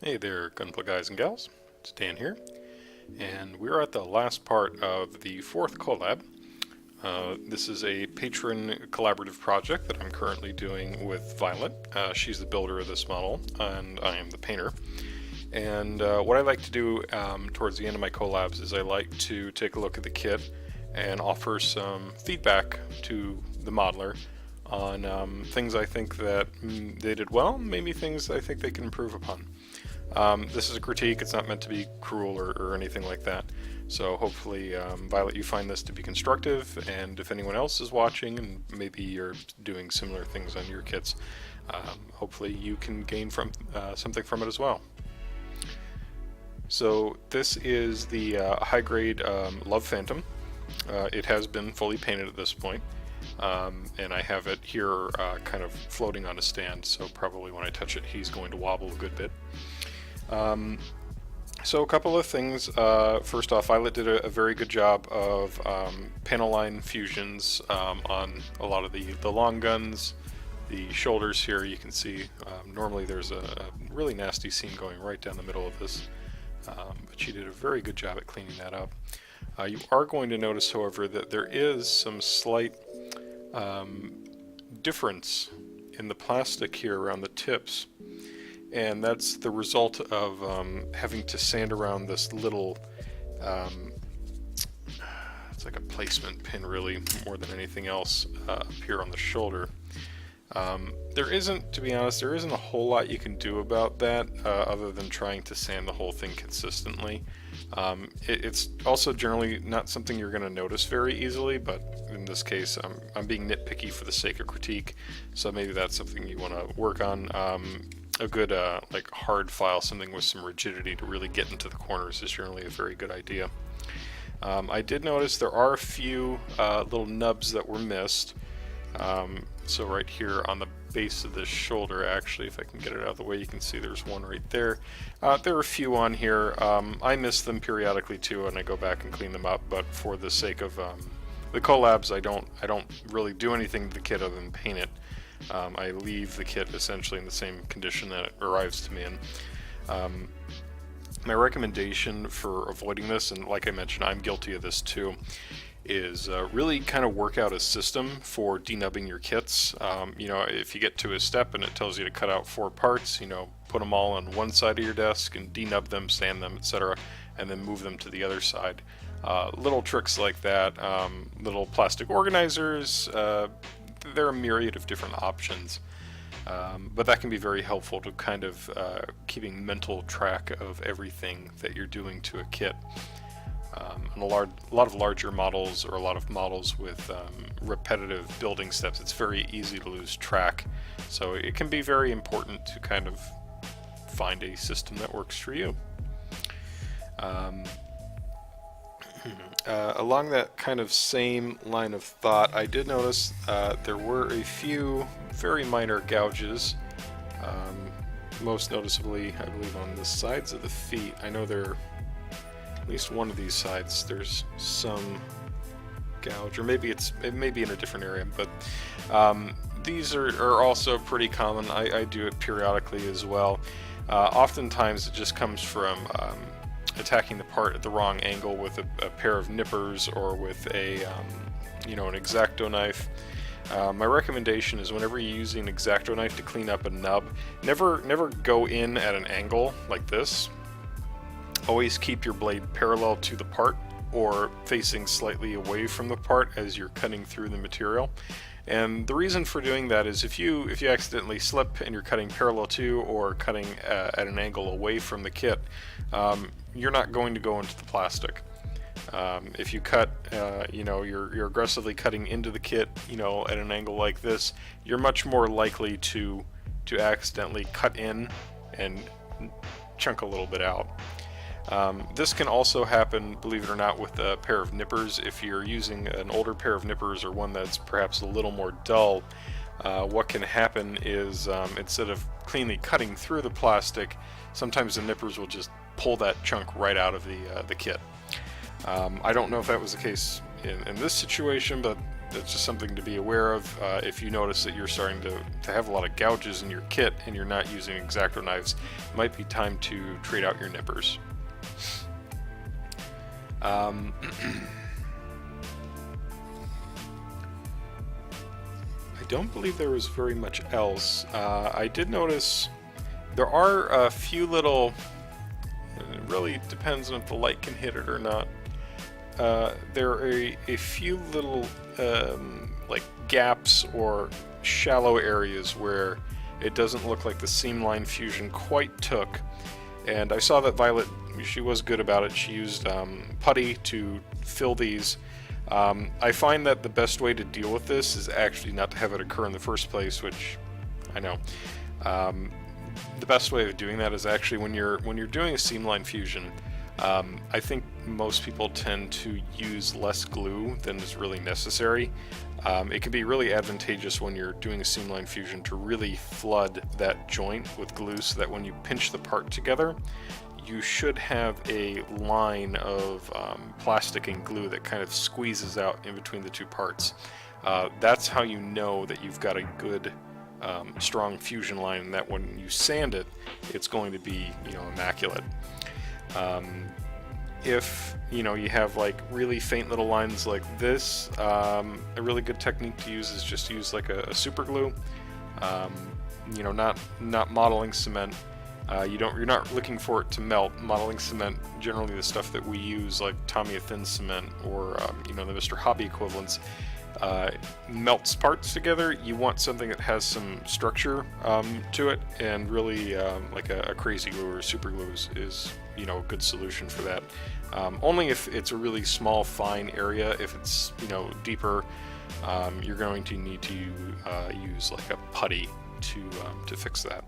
Hey there, Gunpla guys and gals. It's Dan here, and we're at the last part of the fourth collab. This is a patron collaborative project that I'm currently doing with Violet. She's the builder of this model, and I am the painter. And what I like to do towards the end of my collabs is I like to take a look at the kit and offer some feedback to the modeler on things I think that they did well, maybe things I think they can improve upon. This is a critique, it's not meant to be cruel or anything like that. So hopefully, Violet, you find this to be constructive, and if anyone else is watching and maybe you're doing similar things on your kits, hopefully you can gain from something from it as well. So this is the high-grade Love Phantom. It has been fully painted at this point, and I have it here kind of floating on a stand, so probably when I touch it he's going to wobble a good bit. So a couple of things. First off, Violet did a very good job of panel line fusions on a lot of the long guns. The shoulders here, you can see normally there's a really nasty seam going right down the middle of this, but she did a very good job at cleaning that up. You are going to notice, however, that there is some slight difference in the plastic here around the tips. And that's the result of having to sand around this little, it's like a placement pin really, more than anything else, up here on the shoulder. There isn't, to be honest, there isn't a whole lot you can do about that other than trying to sand the whole thing consistently. It's also generally not something you're going to notice very easily, but in this case I'm being nitpicky for the sake of critique, so maybe that's something you want to work on. A good like hard file, something with some rigidity to really get into the corners, is generally a very good idea. I did notice there are a few little nubs that were missed. So right here on the base of the shoulder, actually, if I can get it out of the way, you can see there's one right there. There are a few on here. I miss them periodically too, and I go back and clean them up. But for the sake of the collabs, I don't really do anything to the kit other than paint it. I leave the kit essentially in the same condition that it arrives to me in. My recommendation for avoiding this, and like I mentioned, I'm guilty of this too, is really kind of work out a system for denubbing your kits. You know, if you get to a step and it tells you to cut out 4 parts, you know, put them all on one side of your desk and denub them, sand them, etc., and then move them to the other side. Little tricks like that, little plastic organizers, there are a myriad of different options, but that can be very helpful to kind of keeping mental track of everything that you're doing to a kit. On a lot of larger models, or a lot of models with repetitive building steps, it's very easy to lose track. So it can be very important to kind of find a system that works for you. Along that kind of same line of thought, I did notice there were a few very minor gouges, most noticeably, I believe, on the sides of the feet. I know there, at least one of these sides, there's some gouge, or maybe it may be in a different area, but these are also pretty common. I do it periodically as well. Oftentimes it just comes from attacking the part at the wrong angle with a pair of nippers, or with a you know, an X-Acto knife. My recommendation is, whenever you're using an X-Acto knife to clean up a nub, never go in at an angle like this. Always keep your blade parallel to the part, or facing slightly away from the part as you're cutting through the material. And the reason for doing that is if you accidentally slip and you're cutting parallel to, or cutting at an angle away from the kit, you're not going to go into the plastic. If you cut, you know, you're aggressively cutting into the kit, you know, at an angle like this, you're much more likely to accidentally cut in and chunk a little bit out. This can also happen, believe it or not, with a pair of nippers. If you're using an older pair of nippers, or one that's perhaps a little more dull, what can happen is, instead of cleanly cutting through the plastic, sometimes the nippers will just pull that chunk right out of the kit. I don't know if that was the case in this situation, but that's just something to be aware of. If you notice that you're starting to have a lot of gouges in your kit and you're not using X-Acto knives, it might be time to trade out your nippers. I don't believe there was very much else. I did notice there are a few little, it really depends on if the light can hit it or not. There are a few little like gaps or shallow areas where it doesn't look like the seamline fusion quite took. And I saw that Violet, she was good about it. She used putty to fill these. I find that the best way to deal with this is actually not to have it occur in the first place, which I know. The best way of doing that is actually when you're doing a seamline fusion. I think most people tend to use less glue than is really necessary. It can be really advantageous when you're doing a seamline fusion to really flood that joint with glue so that when you pinch the part together, you should have a line of plastic and glue that kind of squeezes out in between the two parts. That's how you know that you've got a good strong fusion line, and that when you sand it, it's going to be, you know, immaculate. If you know you have like really faint little lines like this, a really good technique to use is just use like a super glue. You know, not modeling cement. You're not looking for it to melt. Modeling cement, generally the stuff that we use, like Tamiya thin cement or you know, the Mr. Hobby equivalents, melts parts together. You want something that has some structure to it, and really like a crazy glue or a super glue is you know, a good solution for that. Only if it's a really small, fine area. If it's, you know, deeper, you're going to need to use like a putty to fix that.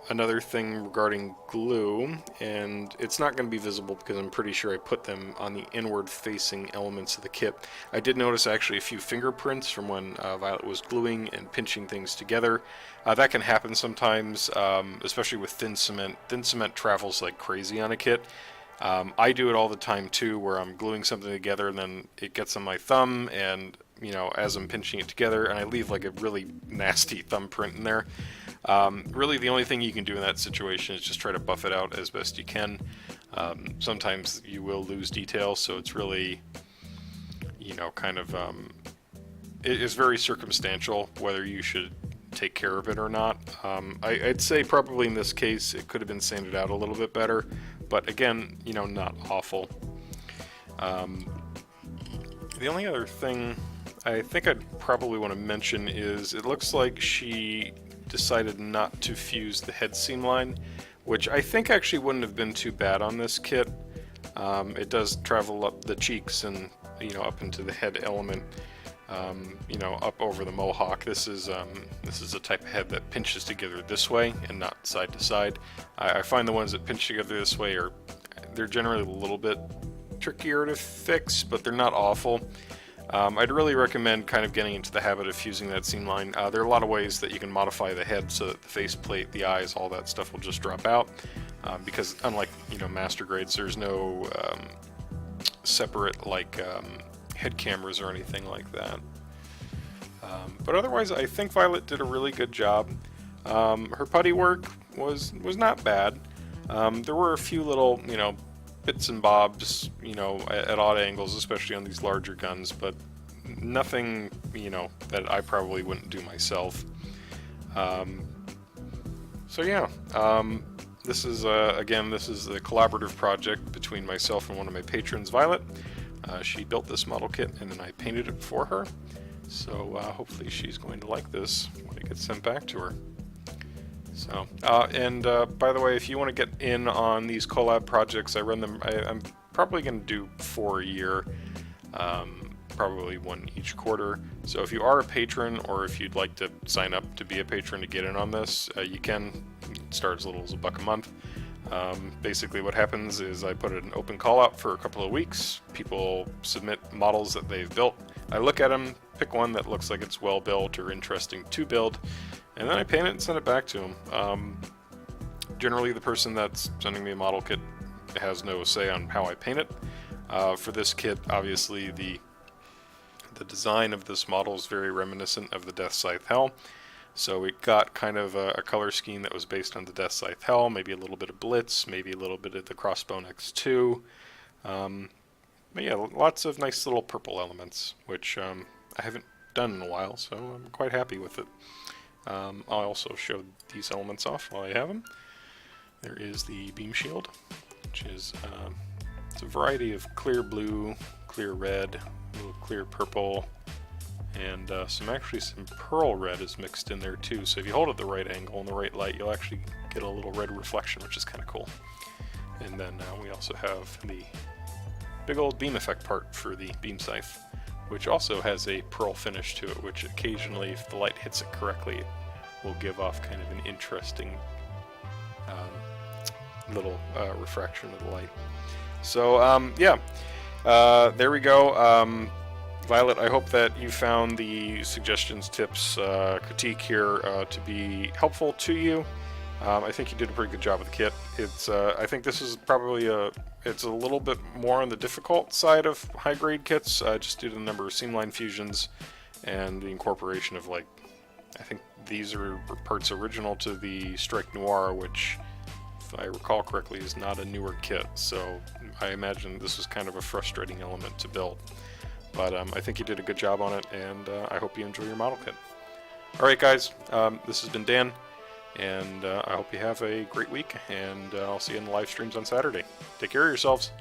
Another thing regarding glue, and it's not going to be visible because I'm pretty sure I put them on the inward facing elements of the kit. I did notice actually a few fingerprints from when Violet was gluing and pinching things together. That can happen sometimes, especially with thin cement. Thin cement travels like crazy on a kit. I do it all the time too, where I'm gluing something together and then it gets on my thumb, and you know, as I'm pinching it together, and I leave like a really nasty thumbprint in there. Really the only thing you can do in that situation is just try to buff it out as best you can. Sometimes you will lose detail, so it's really, you know, kind of, it is very circumstantial whether you should take care of it or not. I'd say probably in this case it could have been sanded out a little bit better, but again, you know, not awful. The only other thing I think I'd probably want to mention is it looks like she decided not to fuse the head seam line, which I think actually wouldn't have been too bad on this kit. It does travel up the cheeks and, you know, up into the head element, you know, up over the mohawk. This is a type of head that pinches together this way and not side to side. I find the ones that pinch together this way they're generally a little bit trickier to fix, but they're not awful. I'd really recommend kind of getting into the habit of fusing that seam line. There are a lot of ways that you can modify the head so that the faceplate, the eyes, all that stuff will just drop out. Because unlike, you know, master grades, there's no separate like head cameras or anything like that. But otherwise, I think Violet did a really good job. Her putty work was not bad. There were a few little, you know, bits and bobs, you know, at odd angles, especially on these larger guns, but nothing, you know, that I probably wouldn't do myself. So yeah, this is again, this is a collaborative project between myself and one of my patrons, Violet. She built this model kit and then I painted it for her, so hopefully she's going to like this when it gets sent back to her. So, and by the way, if you want to get in on these collab projects, I run them, I'm probably going to do 4 a year, probably 1 each quarter. So if you are a patron, or if you'd like to sign up to be a patron to get in on this, you can start as little as $1 a month. Basically what happens is I put an open call out for a couple of weeks. People submit models that they've built. I look at them, pick one that looks like it's well built or interesting to build, and then I paint it and send it back to them. Generally the person that's sending me a model kit has no say on how I paint it. For this kit, obviously the The design of this model is very reminiscent of the Death Scythe Hell. So it got kind of a color scheme that was based on the Death Scythe Hell, maybe a little bit of Blitz, maybe a little bit of the Crossbone X2. But yeah, lots of nice little purple elements, which I haven't done in a while, so I'm quite happy with it. I'll also show these elements off while I have them. There is the beam shield, which is it's a variety of clear blue, clear red, a little clear purple, and some pearl red is mixed in there too. So if you hold it the right angle and the right light, you'll actually get a little red reflection, which is kind of cool. And then we also have the big old beam effect part for the beam scythe, which also has a pearl finish to it, which occasionally, if the light hits it correctly, it will give off kind of an interesting little refraction of the light. So yeah, there we go. Violet, I hope that you found the suggestions, tips, critique here to be helpful to you. I think you did a pretty good job with the kit. It's I think this is probably it's a little bit more on the difficult side of high-grade kits, just due to the number of seamline fusions and the incorporation of, like, I think these are parts original to the Strike Noir, which, if I recall correctly, is not a newer kit. So I imagine this is kind of a frustrating element to build. But I think you did a good job on it, and I hope you enjoy your model kit. Alright guys, this has been Dan, and I hope you have a great week, and I'll see you in the live streams on Saturday. Take care of yourselves.